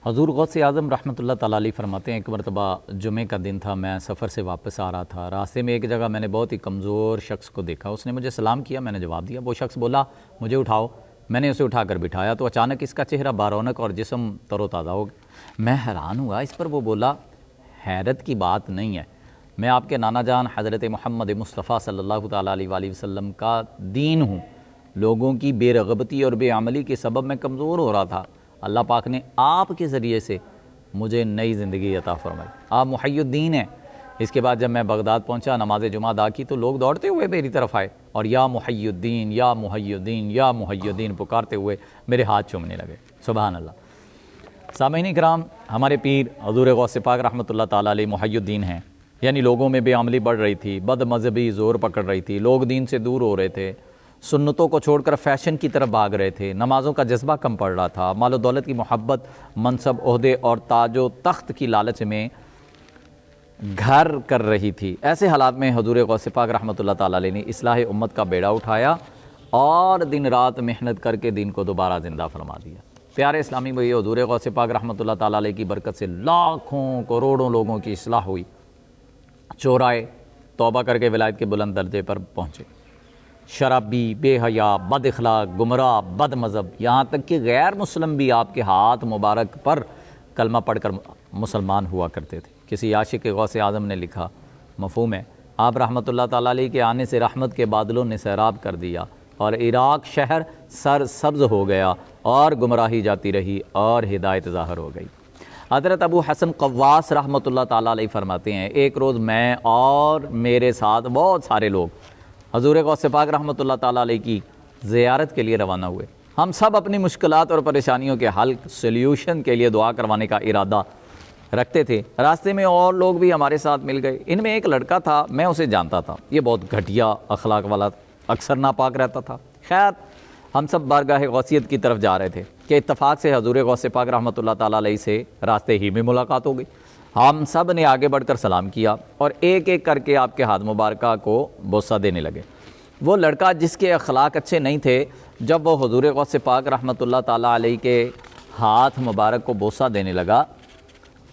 حضور غوث اعظم رحمۃ اللہ تعالیٰ علیہ فرماتے ہیں ایک مرتبہ جمعے کا دن تھا، میں سفر سے واپس آ رہا تھا، راستے میں ایک جگہ میں نے بہت ہی کمزور شخص کو دیکھا، اس نے مجھے سلام کیا، میں نے جواب دیا۔ وہ شخص بولا مجھے اٹھاؤ، میں نے اسے اٹھا کر بٹھایا تو اچانک اس کا چہرہ بارونق اور جسم تر و تازہ ہو گیا۔ میں حیران ہوا، اس پر وہ بولا حیرت کی بات نہیں ہے، میں آپ کے نانا جان حضرت محمد مصطفیٰ صلی اللہ تعالیٰ علیہ وآلہ وسلم کا دین ہوں، لوگوں کی بے رغبتی اور بے عملی کے سبب میں کمزور ہو رہا تھا، اللہ پاک نے آپ کے ذریعے سے مجھے نئی زندگی عطا فرمائی، آپ محی الدین ہیں۔ اس کے بعد جب میں بغداد پہنچا، نماز جمعہ ادا کی تو لوگ دوڑتے ہوئے میری طرف آئے اور یا محی الدین یا محی الدین یا محی الدین پکارتے ہوئے میرے ہاتھ چومنے لگے۔ سبحان اللہ۔ سامعین کرام، ہمارے پیر حضور غوث پاک رحمۃ اللہ تعالیٰ علیہ محی الدین ہیں، یعنی لوگوں میں بے عملی بڑھ رہی تھی، بد مذہبی زور پکڑ رہی تھی، لوگ دین سے دور ہو رہے تھے، سنتوں کو چھوڑ کر فیشن کی طرف بھاگ رہے تھے، نمازوں کا جذبہ کم پڑ رہا تھا، مال و دولت کی محبت، منصب، عہدے اور تاج و تخت کی لالچ میں گھر کر رہی تھی۔ ایسے حالات میں حضور غوث پاک رحمۃ اللہ تعالیٰ علیہ نے اصلاح امت کا بیڑا اٹھایا اور دن رات محنت کر کے دین کو دوبارہ زندہ فرما دیا۔ پیارے اسلامی بھائی، حضور غوث پاک رحمۃ اللہ تعالیٰ علیہ کی برکت سے لاکھوں کروڑوں لوگوں کی اصلاح ہوئی، چورائے توبہ کر کے ولایت کے بلند درجے پر پہنچے، شرابی، بے حیا، بد اخلاق، گمراہ، بد مذہب، یہاں تک کہ غیر مسلم بھی آپ کے ہاتھ مبارک پر کلمہ پڑھ کر مسلمان ہوا کرتے تھے۔ کسی عاشق غوث اعظم نے لکھا، مفہوم ہے، آپ رحمۃ اللہ تعالیٰ علیہ کے آنے سے رحمت کے بادلوں نے سیراب کر دیا اور عراق شہر سر سبز ہو گیا اور گمراہی جاتی رہی اور ہدایت ظاہر ہو گئی۔ حضرت ابو حسن قواس رحمۃ اللہ تعالیٰ علیہ فرماتے ہیں، ایک روز میں اور میرے ساتھ بہت سارے لوگ حضور غوث پاک رحمۃ اللہ تعالیٰ علیہ کی زیارت کے لیے روانہ ہوئے۔ ہم سب اپنی مشکلات اور پریشانیوں کے حل سلیوشن کے لیے دعا کروانے کا ارادہ رکھتے تھے۔ راستے میں اور لوگ بھی ہمارے ساتھ مل گئے، ان میں ایک لڑکا تھا، میں اسے جانتا تھا، یہ بہت گھٹیا اخلاق والا، اکثر ناپاک رہتا تھا۔ خیر، ہم سب بارگاہ غوثیت کی طرف جا رہے تھے کہ اتفاق سے حضور غوث پاک رحمۃ اللہ تعالیٰ علیہ سے راستے ہی میں ملاقات ہو گئی۔ ہم سب نے آگے بڑھ کر سلام کیا اور ایک ایک کر کے آپ کے ہاتھ مبارکہ کو بوسہ دینے لگے۔ وہ لڑکا جس کے اخلاق اچھے نہیں تھے، جب وہ حضور غوث پاک رحمۃ اللہ تعالیٰ علیہ کے ہاتھ مبارک کو بوسہ دینے لگا،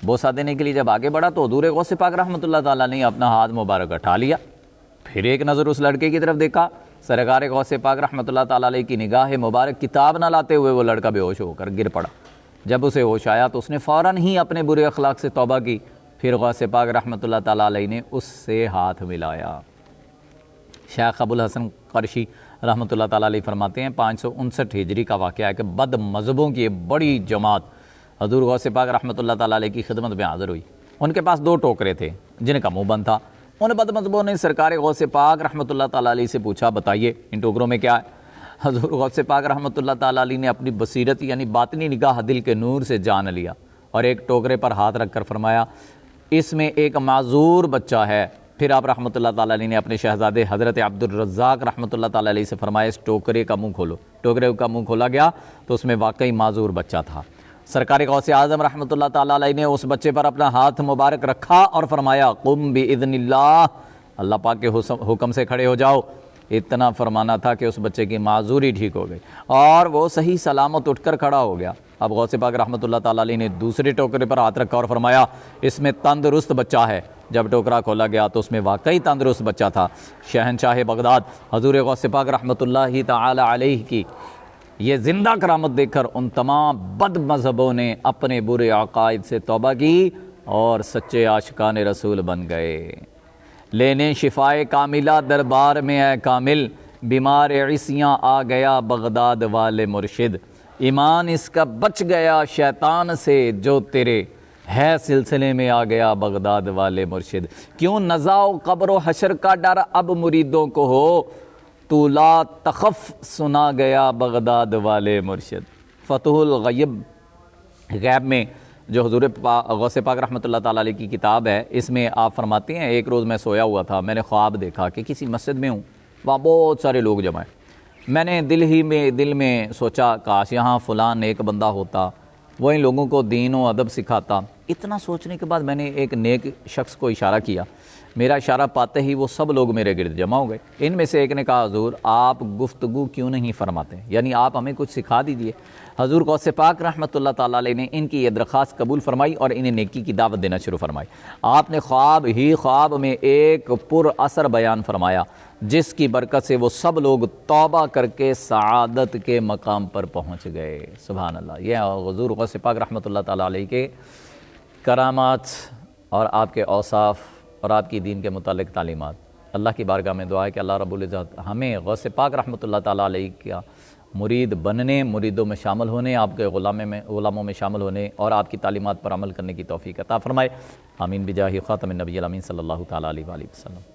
بوسہ دینے کے لیے جب آگے بڑھا تو حضور غوث پاک رحمۃ اللہ تعالیٰ نے اپنا ہاتھ مبارک اٹھا لیا، پھر ایک نظر اس لڑکے کی طرف دیکھا، سرکار غوث پاک رحمۃ اللہ تعالیٰ علیہ کی نگاہ مبارک کتاب نہ لاتے ہوئے وہ لڑکا بے ہوش ہو کر گر پڑا۔ جب اسے ہوش آیا تو اس نے فوراً ہی اپنے برے اخلاق سے توبہ کی، پھر غوث پاک رحمۃ اللہ تعالیٰ علیہ نے اس سے ہاتھ ملایا۔ شیخ ابو الحسن قرشی رحمۃ اللہ تعالیٰ علیہ فرماتے ہیں 559 ہجری کا واقعہ ہے کہ بد مذہبوں کی بڑی جماعت حضور غوث پاک رحمۃ اللہ تعالیٰ علیہ کی خدمت میں حاضر ہوئی۔ ان کے پاس 2 ٹوکرے تھے جن کا منہ بند تھا۔ ان بد مذہبوں نے سرکار غوث پاک رحمۃ اللہ تعالیٰ علیہ سے پوچھا، بتائیے ان ٹوکروں میں کیا ہے؟ حضور غوث پاک رحمۃ اللہ تعالیٰ علیہ نے اپنی بصیرت یعنی باطنی نگاہ دل کے نور سے جان لیا اور ایک ٹوکرے پر ہاتھ رکھ کر فرمایا، اس میں ایک معذور بچہ ہے۔ پھر آپ رحمۃ اللہ تعالیٰ علیہ نے اپنے شہزادے حضرت عبد الرزاق رحمۃ اللہ تعالیٰ علیہ سے فرمایا، اس ٹوکرے کا منہ کھولو۔ ٹوکرے کا منہ کھولا گیا تو اس میں واقعی معذور بچہ تھا۔ سرکار غوث اعظم رحمۃ اللہ تعالیٰ علیہ نے اس بچے پر اپنا ہاتھ مبارک رکھا اور فرمایا، قم باذن اللہ، اللہ پاک کے حکم سے کھڑے ہو جاؤ۔ اتنا فرمانا تھا کہ اس بچے کی معذوری ٹھیک ہو گئی اور وہ صحیح سلامت اٹھ کر کھڑا ہو گیا۔ اب غوث پاک رحمۃ اللہ تعالیٰ علیہ نے دوسرے ٹوکرے پر ہاتھ رکھا اور فرمایا، اس میں تندرست بچہ ہے۔ جب ٹوکرا کھولا گیا تو اس میں واقعی تندرست بچہ تھا۔ شہنشاہ بغداد حضور غوث پاک رحمۃ اللہ تعالی علیہ کی یہ زندہ کرامت دیکھ کر ان تمام بد مذہبوں نے اپنے برے عقائد سے توبہ کی اور سچے عاشقان رسول بن گئے۔ لینے شفائے کاملہ دربار میں ہے کامل، بیمار عیسیاں آ گیا بغداد والے مرشد، ایمان اس کا بچ گیا شیطان سے جو تیرے ہے سلسلے میں آ گیا بغداد والے مرشد۔ کیوں نزا و قبر و حشر کا ڈر اب مریدوں کو ہو، تو لا تخف سنا گیا بغداد والے مرشد۔ فتح الغیب، غیب میں جو حضور غوث پاک رحمۃ اللہ تعالیٰ علیہ کی کتاب ہے، اس میں آپ فرماتے ہیں، ایک روز میں سویا ہوا تھا، میں نے خواب دیکھا کہ کسی مسجد میں ہوں، وہاں بہت سارے لوگ جمع ہیں۔ میں نے دل میں سوچا کاش یہاں فلاں نیک بندہ ہوتا، وہ ان لوگوں کو دین و ادب سکھاتا، اتنا سوچنے کے بعد میں نے ایک نیک شخص کو اشارہ کیا، میرا اشارہ پاتے ہی وہ سب لوگ میرے گرد جمع ہو گئے۔ ان میں سے ایک نے کہا حضور آپ گفتگو کیوں نہیں فرماتے، یعنی آپ ہمیں کچھ سکھا دیجئے۔ حضور غوث پاک رحمۃ اللہ تعالیٰ علیہ نے ان کی یہ درخواست قبول فرمائی اور انہیں نیکی کی دعوت دینا شروع فرمائی۔ آپ نے خواب میں ایک پر اثر بیان فرمایا جس کی برکت سے وہ سب لوگ توبہ کر کے سعادت کے مقام پر پہنچ گئے۔ سبحان اللہ، یہ حضور غوث پاک رحمۃ اللہ تعالیٰ علیہ کے کرامات اور آپ کے اوصاف اور آپ کی دین کے متعلق تعلیمات۔ اللہ کی بارگاہ میں دعا ہے کہ اللہ رب العزت ہمیں غوث پاک رحمۃ اللہ تعالیٰ علیہ کا مرید بننے، مریدوں میں شامل ہونے، آپ کے غلاموں میں شامل ہونے اور آپ کی تعلیمات پر عمل کرنے کی توفیق عطا فرمائے۔ آمین بجاہ خاتم النبی الامین صلی اللہ تعالیٰ علیہ وآلہ وسلم۔